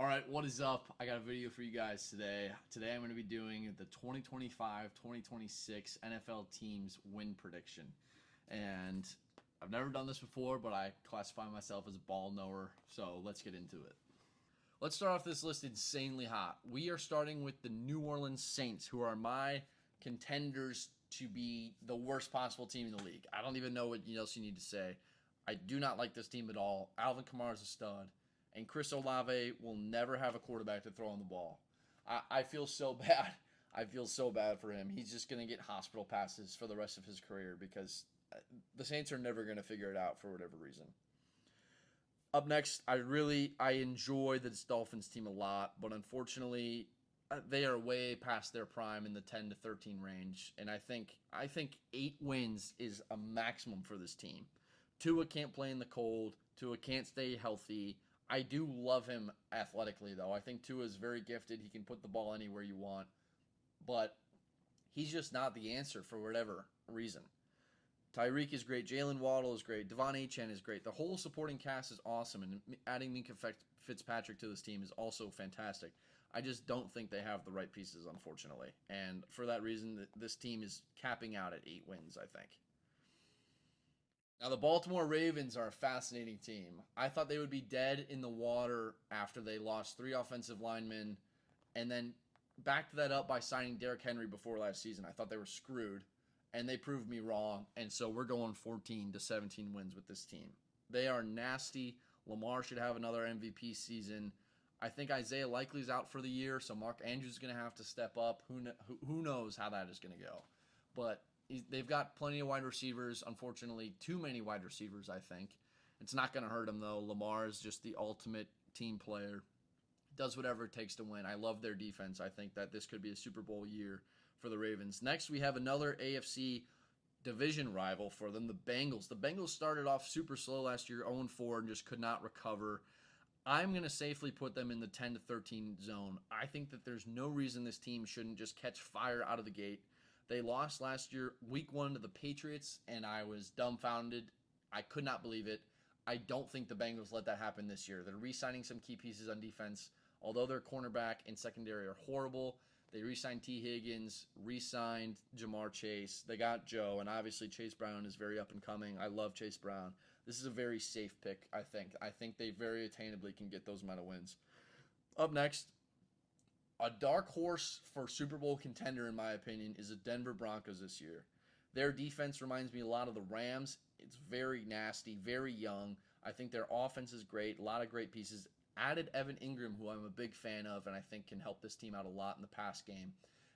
All right, what is up? I got a video for you guys today. Today I'm going to be doing the 2025-2026 NFL teams win prediction. And I've never done this before, but I classify myself as a ball knower, so let's get into it. Let's start off this list insanely hot. We are starting with the New Orleans Saints, who are my contenders to be the worst possible team in the league. I don't even know what else you need to say. I do not like this team at all. Alvin Kamara is a stud, and Chris Olave will never have a quarterback to throw on the ball. I feel so bad. I feel so bad for him. He's just going to get hospital passes for the rest of his career because the Saints are never going to figure it out for whatever reason. Up next, I enjoy this Dolphins team a lot, but unfortunately, they are way past their prime in the 10 to 13 range, and I think 8 wins is a maximum for this team. Tua can't play in the cold. Tua can't stay healthy. I do love him athletically, though. I think Tua is very gifted. He can put the ball anywhere you want, but he's just not the answer for whatever reason. Tyreek is great. Jalen Waddle is great. Devon Achane is great. The whole supporting cast is awesome, and adding Minka Fitzpatrick to this team is also fantastic. I just don't think they have the right pieces, unfortunately. And for that reason, this team is capping out at 8 wins, I think. Now, the Baltimore Ravens are a fascinating team. I thought they would be dead in the water after they lost 3 offensive linemen and then backed that up by signing Derrick Henry before last season. I thought they were screwed, and they proved me wrong. And so we're going 14 to 17 wins with this team. They are nasty. Lamar should have another MVP season. I think Isaiah Likely's out for the year, so Mark Andrews is going to have to step up. Who knows how that is going to go? But they've got plenty of wide receivers. Unfortunately, too many wide receivers, I think. It's not going to hurt them, though. Lamar is just the ultimate team player. Does whatever it takes to win. I love their defense. I think that this could be a Super Bowl year for the Ravens. Next, we have another AFC division rival for them, the Bengals. The Bengals started off super slow last year, 0-4, and just could not recover. I'm going to safely put them in the 10 to 13 zone. I think that there's no reason this team shouldn't just catch fire out of the gate. They lost last year, week 1 to the Patriots, and I was dumbfounded. I could not believe it. I don't think the Bengals let that happen this year. They're re-signing some key pieces on defense. Although their cornerback and secondary are horrible, they re-signed T. Higgins, re-signed Jamar Chase. They got Joe, and obviously Chase Brown is very up and coming. I love Chase Brown. This is a very safe pick, I think. I think they very attainably can get those amount of wins. Up next, a dark horse for Super Bowl contender, in my opinion, is the Denver Broncos this year. Their defense reminds me a lot of the Rams. It's very nasty, very young. I think their offense is great, a lot of great pieces. Added Evan Ingram, who I'm a big fan of, and I think can help this team out a lot in the pass game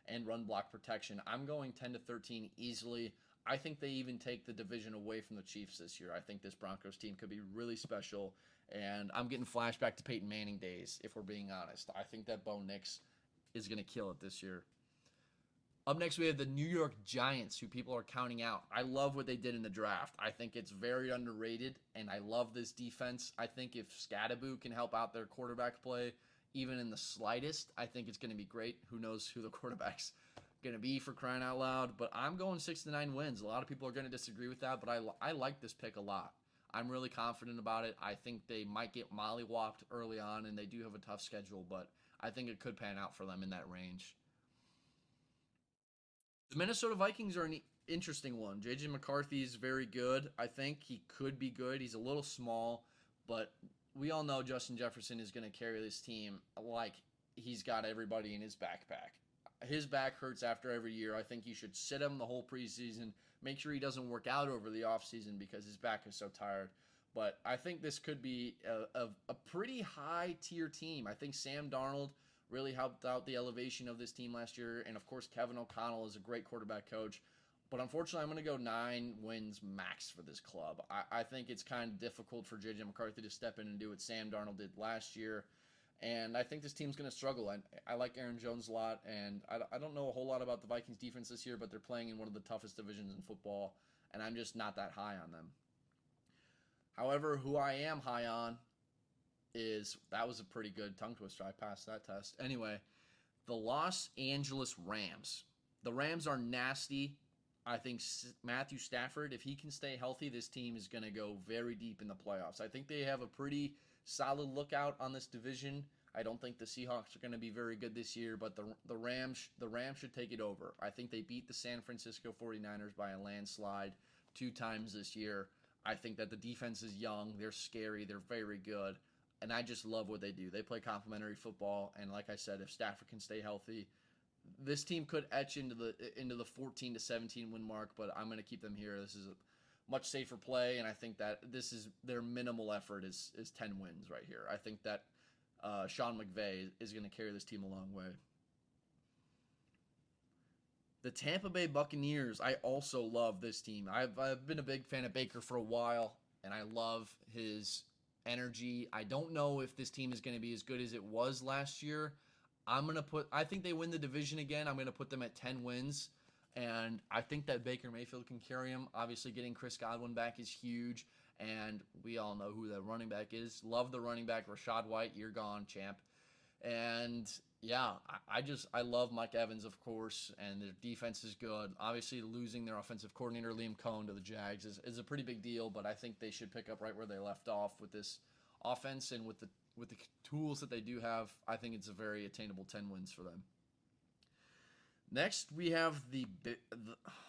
and run block protection. I'm going 10 to 13 easily. I think they even take the division away from the Chiefs this year. I think this Broncos team could be really special, and I'm getting flashback to Peyton Manning days, if we're being honest. I think that Bo Nix is going to kill it this year. Up next, we have the New York Giants, who people are counting out. I love what they did in the draft. I think it's very underrated, and I love this defense. I think if Scadaboo can help out their quarterback play, even in the slightest, I think it's going to be great. Who knows who the quarterback's going to be, for crying out loud. But I'm going 6 to 9 wins. A lot of people are going to disagree with that, but I like this pick a lot. I'm really confident about it. I think they might get mollywopped early on, and they do have a tough schedule, but I think it could pan out for them in that range. The Minnesota Vikings are an interesting one. J.J. McCarthy is very good. I think he could be good. He's a little small, but we all know Justin Jefferson is going to carry this team like he's got everybody in his backpack. His back hurts after every year. I think you should sit him the whole preseason. Make sure he doesn't work out over the offseason because his back is so tired. But I think this could be a pretty high tier team. I think Sam Darnold really helped out the elevation of this team last year. And of course, Kevin O'Connell is a great quarterback coach. But unfortunately, I'm going to go 9 wins max for this club. I think it's kind of difficult for J.J. McCarthy to step in and do what Sam Darnold did last year. And I think this team's going to struggle. I like Aaron Jones a lot, and I don't know a whole lot about the Vikings defense this year, but they're playing in one of the toughest divisions in football, and I'm just not that high on them. However, who I am high on that was a pretty good tongue twister. I passed that test. Anyway, the Los Angeles Rams. The Rams are nasty. I think Matthew Stafford, if he can stay healthy, this team is going to go very deep in the playoffs. I think they have a pretty solid lookout on this division. I don't think the Seahawks are going to be very good this year, but the Rams should take it over. I think they beat the San Francisco 49ers by a landslide 2 times this year. I think that the defense is young, they're scary, they're very good, and I just love what they do. They play complementary football, and like I said, if Stafford can stay healthy, this team could etch into the 14 to 17 win mark, but I'm going to keep them here. This is a much safer play, and I think that this is their minimal effort is 10 wins right here. I think that Sean McVay is going to carry this team a long way. The Tampa Bay Buccaneers, I also love this team. I've been a big fan of Baker for a while, and I love his energy. I don't know if this team is going to be as good as it was last year. I think they win the division again. I'm going to put them at 10 wins, and I think that Baker Mayfield can carry them. Obviously, getting Chris Godwin back is huge, and we all know who that running back is. Love the running back, Rashad White. You're gone, champ. And yeah, I love Mike Evans, of course, and their defense is good. Obviously, losing their offensive coordinator, Liam Cohen, to the Jags is a pretty big deal, but I think they should pick up right where they left off with this offense and with the tools that they do have. I think it's a very attainable 10 wins for them. Next, we have the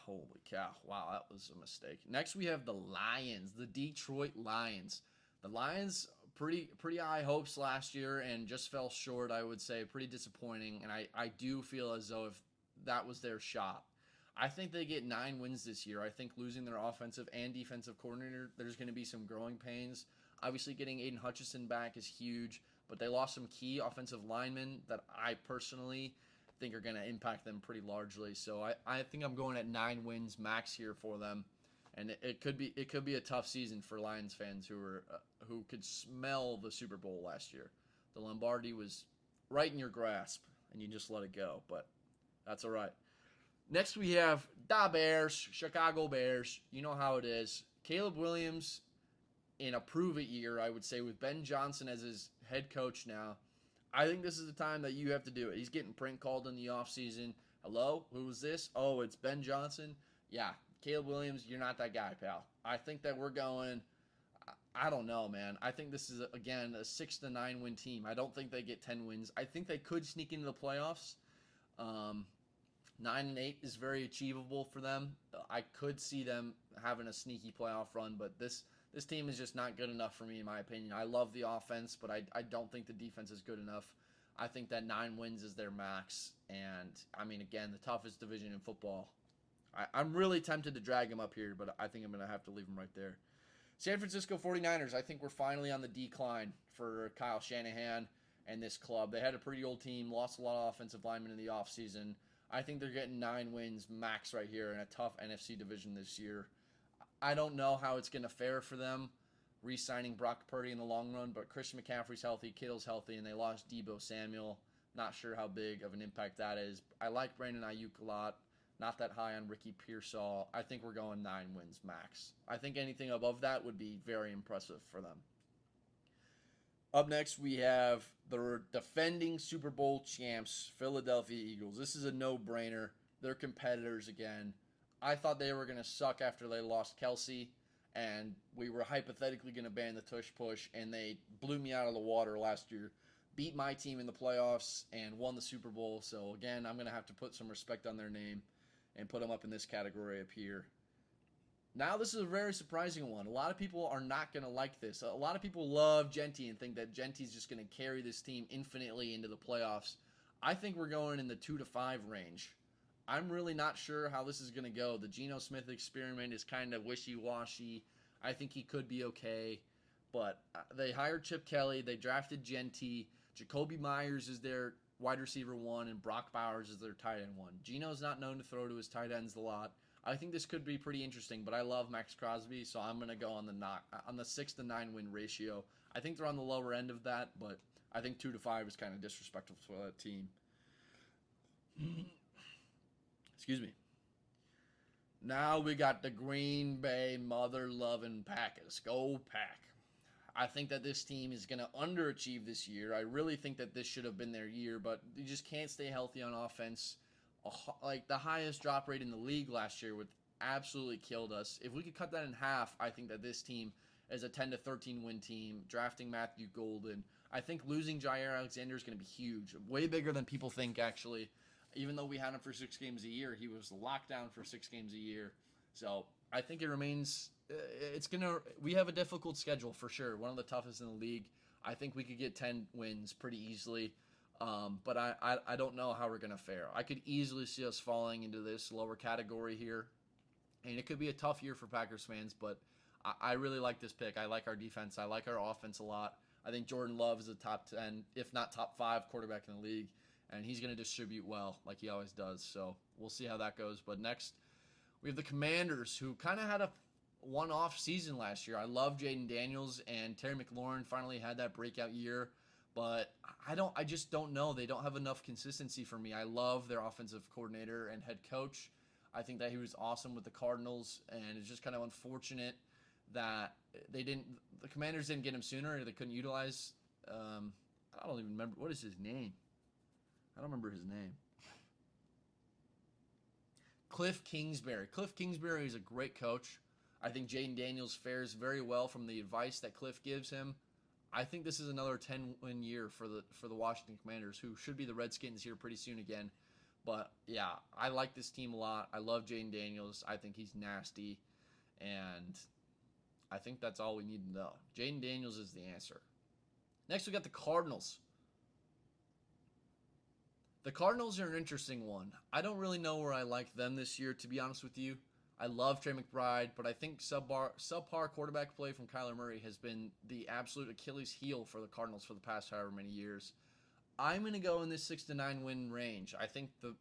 holy cow, wow, that was a mistake. Next, we have the Lions, the Detroit Lions. The Lions, pretty high hopes last year and just fell short, I would say. Pretty disappointing, and I do feel as though if that was their shot. I think they get 9 wins this year. I think losing their offensive and defensive coordinator, there's going to be some growing pains. Obviously, getting Aiden Hutchinson back is huge, but they lost some key offensive linemen that I personally think are going to impact them pretty largely. So I think I'm going at 9 wins max here for them. And it could be a tough season for Lions fans who could smell the Super Bowl last year. The Lombardi was right in your grasp, and you just let it go. But that's all right. Next, we have the Bears, Chicago Bears. You know how it is. Caleb Williams in a prove-it year, I would say, with Ben Johnson as his head coach now. I think this is the time that you have to do it. He's getting prank called in the offseason. Hello? Who is this? Oh, it's Ben Johnson? Yeah. Caleb Williams, you're not that guy, pal. I think that we're going, I don't know, man. I think this is, again, a 6 to 9 win team. I don't think they get 10 wins. I think they could sneak into the playoffs. 9-8 is very achievable for them. I could see them having a sneaky playoff run, but this team is just not good enough for me, in my opinion. I love the offense, but I don't think the defense is good enough. I think that 9 wins is their max. And, I mean, again, the toughest division in football. I'm really tempted to drag him up here, but I think I'm going to have to leave him right there. San Francisco 49ers, I think we're finally on the decline for Kyle Shanahan and this club. They had a pretty old team, lost a lot of offensive linemen in the offseason. I think they're getting 9 wins max right here in a tough NFC division this year. I don't know how it's going to fare for them re-signing Brock Purdy in the long run, but Christian McCaffrey's healthy, Kittle's healthy, and they lost Deebo Samuel. Not sure how big of an impact that is. I like Brandon Ayuk a lot. Not that high on Ricky Pearsall. I think we're going 9 wins max. I think anything above that would be very impressive for them. Up next, we have the defending Super Bowl champs, Philadelphia Eagles. This is a no-brainer. They're competitors again. I thought they were going to suck after they lost Kelsey, and we were hypothetically going to ban the tush-push, and they blew me out of the water last year. Beat my team in the playoffs and won the Super Bowl. So, again, I'm going to have to put some respect on their name and put them up in this category up here. Now, this is a very surprising one. A lot of people are not going to like this. A lot of people love Genty and think that Genty's just going to carry this team infinitely into the playoffs. I think we're going in the 2 to 5 range. I'm really not sure how this is going to go. The Geno Smith experiment is kind of wishy-washy. I think he could be okay. But they hired Chip Kelly. They drafted Genty. Jacoby Myers is their wide receiver 1, and Brock Bowers is their tight end 1. Geno's not known to throw to his tight ends a lot. I think this could be pretty interesting, but I love Max Crosby, so I'm going to go on the 6 to 9 win ratio. I think they're on the lower end of that, but I think 2 to 5 is kind of disrespectful for that team. Excuse me. Now we got the Green Bay mother-loving Packers. Go Pack. I think that this team is going to underachieve this year. I really think that this should have been their year, but you just can't stay healthy on offense. Like the highest drop rate in the league last year would absolutely killed us. If we could cut that in half, I think that this team is a 10 to 13 win team. Drafting Matthew Golden, I think losing Jair Alexander is going to be huge, way bigger than people think, actually. Even though we had him for 6 games a year, he was locked down for 6 games a year. So I think it remains. We have a difficult schedule for sure, one of the toughest in the league. I think we could get 10 wins pretty easily. But I don't know how we're going to fare. I could easily see us falling into this lower category here. And it could be a tough year for Packers fans, but I really like this pick. I like our defense. I like our offense a lot. I think Jordan Love is a top 10, if not top 5 quarterback in the league. And he's going to distribute well like he always does. So we'll see how that goes. But next, we have the Commanders, who kind of had a one-off season last year. I love Jaden Daniels, and Terry McLaurin finally had that breakout year. But I just don't know. They don't have enough consistency for me. I love their offensive coordinator and head coach. I think that he was awesome with the Cardinals, and it's just kind of unfortunate that the Commanders didn't get him sooner, or they couldn't utilize. I don't even remember, what is his name? I don't remember his name. Cliff Kingsbury. Cliff Kingsbury is a great coach. I think Jaden Daniels fares very well from the advice that Cliff gives him. I think this is another 10-win year for the Washington Commanders, who should be the Redskins here pretty soon again. But, yeah, I like this team a lot. I love Jaden Daniels. I think he's nasty. And I think that's all we need to know. Jaden Daniels is the answer. Next, we got the Cardinals. The Cardinals are an interesting one. I don't really know where I like them this year, to be honest with you. I love Trey McBride, but I think subpar quarterback play from Kyler Murray has been the absolute Achilles heel for the Cardinals for the past however many years. I'm going to go in this 6 to 9 win range. I think the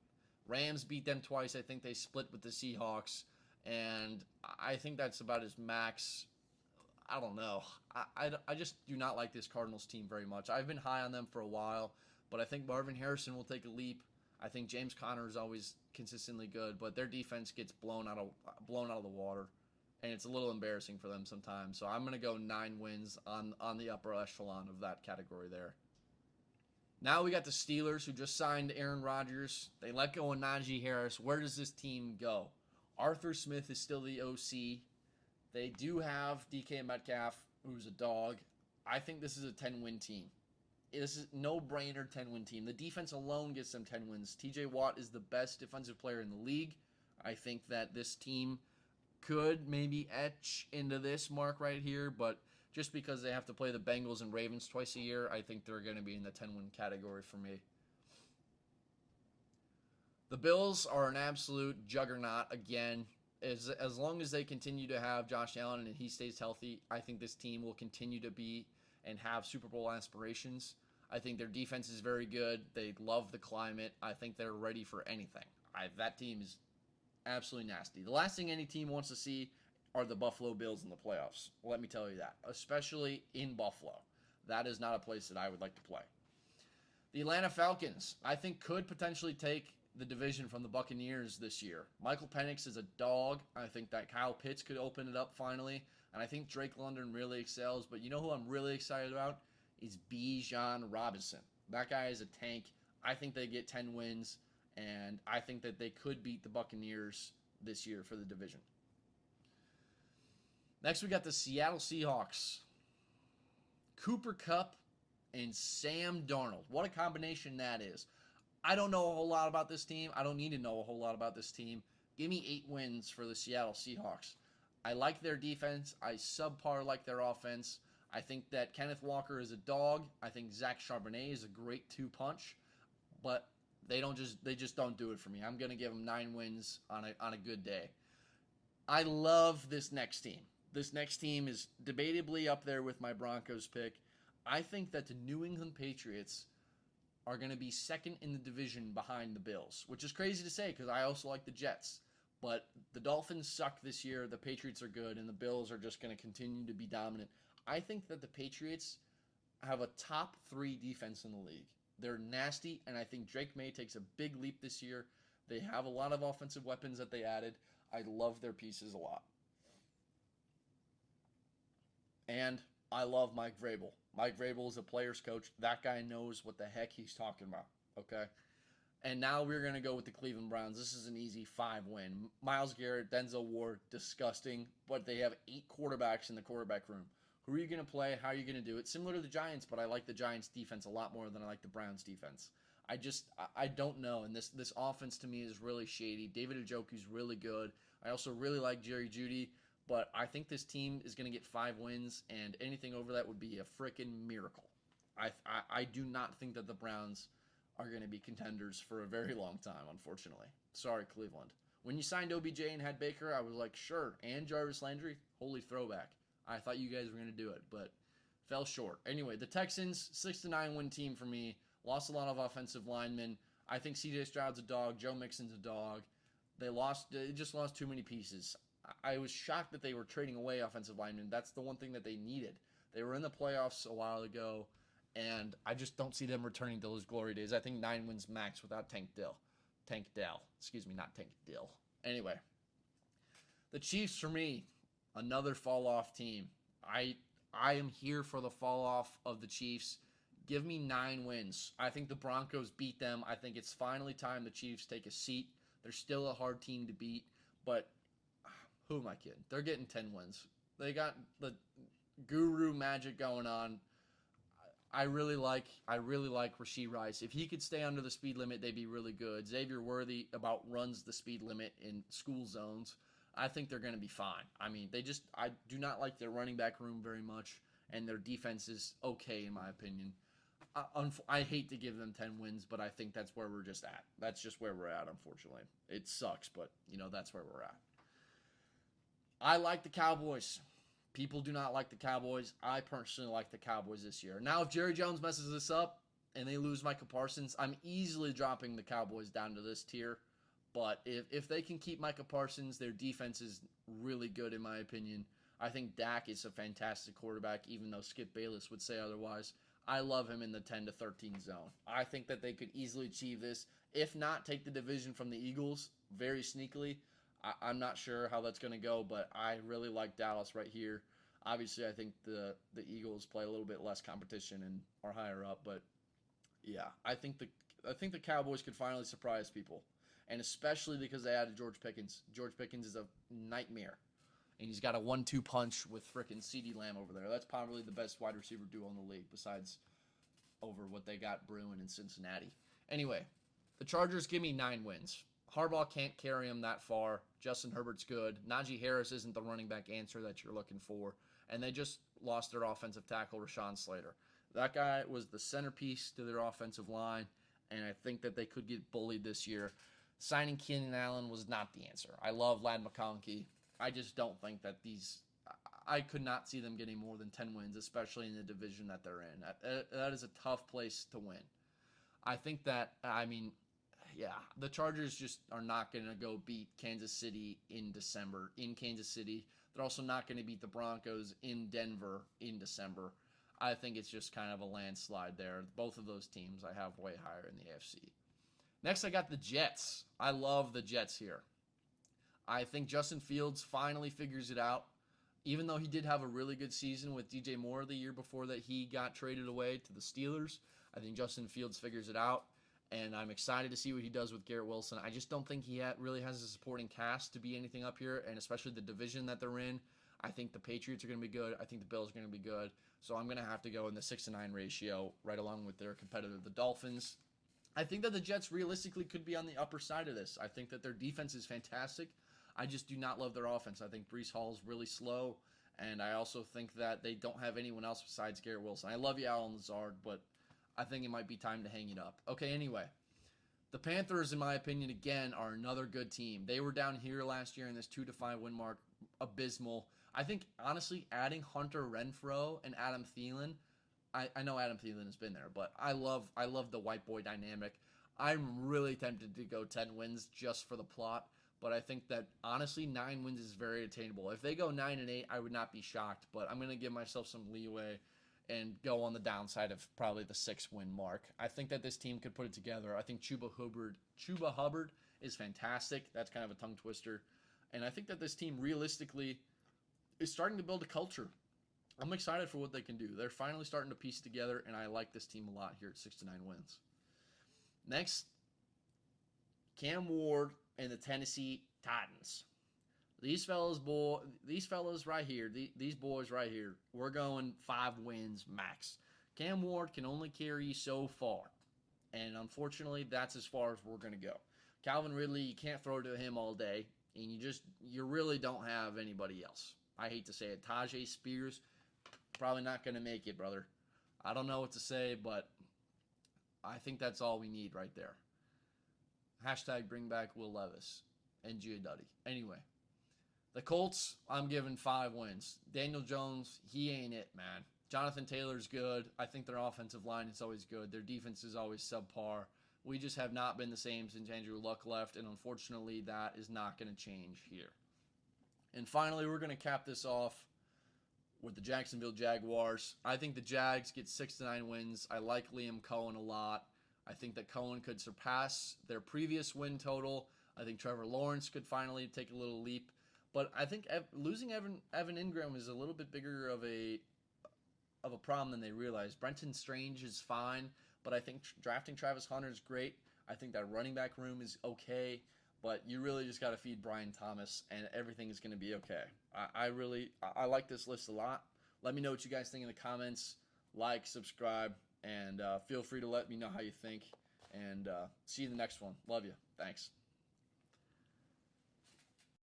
Rams beat them twice. I think they split with the Seahawks, and I think that's about as max. I don't know. I just do not like this Cardinals team very much. I've been high on them for a while, but I think Marvin Harrison will take a leap. I think James Conner is always consistently good, but their defense gets blown out of the water, and it's a little embarrassing for them sometimes. So I'm going to go 9 wins on the upper echelon of that category there. Now we got the Steelers, who just signed Aaron Rodgers. They let go of Najee Harris. Where does this team go? Arthur Smith is still the OC. They do have DK Metcalf, who's a dog. I think this is a 10-win team. This is no-brainer 10-win team. The defense alone gets them 10 wins. TJ Watt is the best defensive player in the league. I think that this team could maybe etch into this mark right here, but just because they have to play the Bengals and Ravens twice a year, I think they're going to be in the 10-win category for me. The Bills are an absolute juggernaut again. As long as they continue to have Josh Allen and he stays healthy, I think this team will continue to be and have Super Bowl aspirations. I think their defense is very good. They love the climate. I think they're ready for anything. That team is absolutely nasty. The last thing any team wants to see are the Buffalo Bills in the playoffs. Let me tell you that, especially in Buffalo. That is not a place that I would like to play. The Atlanta Falcons, I think, could potentially take the division from the Buccaneers this year. Michael Penix is a dog. I think that Kyle Pitts could open it up finally. And I think Drake London really excels. But you know who I'm really excited about? Is Bijan Robinson. That guy is a tank. I think they get 10 wins. And I think that they could beat the Buccaneers this year for the division. Next, we got the Seattle Seahawks. Cooper Kupp and Sam Darnold. What a combination that is. I don't know a whole lot about this team. I don't need to know a whole lot about this team. Give me 8 wins for the Seattle Seahawks. I like their defense. I subpar like their offense. I think that Kenneth Walker is a dog. I think Zach Charbonnet is a great 2-punch. But they just don't do it for me. I'm going to give them 9 wins on a good day. I love this next team. This next team is debatably up there with my Broncos pick. I think that the New England Patriots are going to be second in the division behind the Bills, which is crazy to say because I also like the Jets. But the Dolphins suck this year, the Patriots are good, and the Bills are just going to continue to be dominant. I think that the Patriots have a top 3 defense in the league. They're nasty, and I think Drake May takes a big leap this year. They have a lot of offensive weapons that they added. I love their pieces a lot. And I love Mike Vrabel. Mike Vrabel is a player's coach. That guy knows what the heck he's talking about, okay? And now we're going to go with the Cleveland Browns. This is an easy 5-win. Myles Garrett, Denzel Ward, disgusting. But they have 8 quarterbacks in the quarterback room. Who are you going to play? How are you going to do it? Similar to the Giants, but I like the Giants defense a lot more than I like the Browns defense. I don't know, and this offense to me is really shady. David Njoku's really good. I also really like Jerry Jeudy, but I think this team is going to get 5 wins, and anything over that would be a freaking miracle. I do not think that the Browns are going to be contenders for a very long time, unfortunately. Sorry, Cleveland. When you signed OBJ and had Baker, I was like, sure. And Jarvis Landry, holy throwback. I thought you guys were going to do it, but fell short. Anyway, the Texans, 6-9 win team for me. Lost a lot of offensive linemen. I think CJ Stroud's a dog. Joe Mixon's a dog. They just lost too many pieces. I was shocked that they were trading away offensive linemen. That's the one thing that they needed. They were in the playoffs a while ago, and I just don't see them returning to those glory days. I think 9 wins max without Tank Dell. Excuse me, not Tank Dill. Anyway, the Chiefs for me, another fall-off team. I am here for the fall-off of the Chiefs. Give me 9 wins. I think the Broncos beat them. I think it's finally time the Chiefs take a seat. They're still a hard team to beat, but who am I kidding? They're getting 10 wins. They got the guru magic going on. I really like Rashee Rice. If he could stay under the speed limit, they'd be really good. Xavier Worthy about runs the speed limit in school zones. I think they're going to be fine. I mean, I do not like their running back room very much, and their defense is okay in my opinion. I hate to give them 10 wins, but I think that's where we're just at. That's just where we're at, unfortunately. It sucks, but, that's where we're at. I like the Cowboys. People do not like the Cowboys. I personally like the Cowboys this year. Now, if Jerry Jones messes this up and they lose Micah Parsons, I'm easily dropping the Cowboys down to this tier. But if they can keep Micah Parsons, their defense is really good in my opinion. I think Dak is a fantastic quarterback, even though Skip Bayless would say otherwise. I love him in the 10 to 13 zone. I think that they could easily achieve this. If not, take the division from the Eagles very sneakily. I'm not sure how that's going to go, but I really like Dallas right here. Obviously, I think the Eagles play a little bit less competition and are higher up, but yeah, I think the Cowboys could finally surprise people, and especially because they added George Pickens. George Pickens is a nightmare, and he's got a 1-2 punch with frickin' CeeDee Lamb over there. That's probably the best wide receiver duo in the league, besides over what they got brewing in Cincinnati. Anyway, the Chargers give me 9 wins. Harbaugh can't carry him that far. Justin Herbert's good. Najee Harris isn't the running back answer that you're looking for. And they just lost their offensive tackle, Rashawn Slater. That guy was the centerpiece to their offensive line, and I think that they could get bullied this year. Signing Keenan Allen was not the answer. I love Ladd McConkey. I just don't think that I could not see them getting more than 10 wins, especially in the division that they're in. That is a tough place to win. I think that, the Chargers just are not going to go beat Kansas City in December in Kansas City. They're also not going to beat the Broncos in Denver in December. I think it's just kind of a landslide there. Both of those teams I have way higher in the AFC. Next, I got the Jets. I love the Jets here. I think Justin Fields finally figures it out. Even though he did have a really good season with DJ Moore the year before that he got traded away to the Steelers, I think Justin Fields figures it out. And I'm excited to see what he does with Garrett Wilson. I just don't think he really has a supporting cast to be anything up here, and especially the division that they're in. I think the Patriots are going to be good. I think the Bills are going to be good. So I'm going to have to go in the 6-9 ratio right along with their competitor, the Dolphins. I think that the Jets realistically could be on the upper side of this. I think that their defense is fantastic. I just do not love their offense. I think Breece Hall is really slow, and I also think that they don't have anyone else besides Garrett Wilson. I love you, Allen Lazard, but I think it might be time to hang it up. Okay, anyway. The Panthers, in my opinion, again, are another good team. They were down here last year in this 2-5 win mark. Abysmal. I think, honestly, adding Hunter Renfrow and Adam Thielen, I know Adam Thielen has been there, but I love the white boy dynamic. I'm really tempted to go 10 wins just for the plot, but I think that, honestly, 9 wins is very attainable. If they go 9-8, I would not be shocked, but I'm going to give myself some leeway and go on the downside of probably the 6-win mark. I think that this team could put it together. I think Chuba Hubbard is fantastic. That's kind of a tongue twister. And I think that this team realistically is starting to build a culture. I'm excited for what they can do. They're finally starting to piece together, and I like this team a lot here at 6-9 wins. Next, Cam Ward and the Tennessee Titans. These fellas right here, these boys right here, we're going 5 wins max. Cam Ward can only carry you so far, and unfortunately, that's as far as we're gonna go. Calvin Ridley, you can't throw to him all day, and you really don't have anybody else. I hate to say it. Tajay Spears, probably not gonna make it, brother. I don't know what to say, but I think that's all we need right there. Hashtag bring back Will Levis and Giudice. Anyway, the Colts, I'm giving 5 wins. Daniel Jones, he ain't it, man. Jonathan Taylor's good. I think their offensive line is always good. Their defense is always subpar. We just have not been the same since Andrew Luck left, and unfortunately, that is not going to change here. And finally, we're going to cap this off with the Jacksonville Jaguars. I think the Jags get 6 to 9 wins. I like Liam Cohen a lot. I think that Cohen could surpass their previous win total. I think Trevor Lawrence could finally take a little leap. But I think losing Evan Ingram is a little bit bigger of a problem than they realize. Brenton Strange is fine, but I think drafting Travis Hunter is great. I think that running back room is okay, but you really just got to feed Brian Thomas, and everything is going to be okay. I like this list a lot. Let me know what you guys think in the comments. Like, subscribe, and feel free to let me know how you think. And see you in the next one. Love you. Thanks.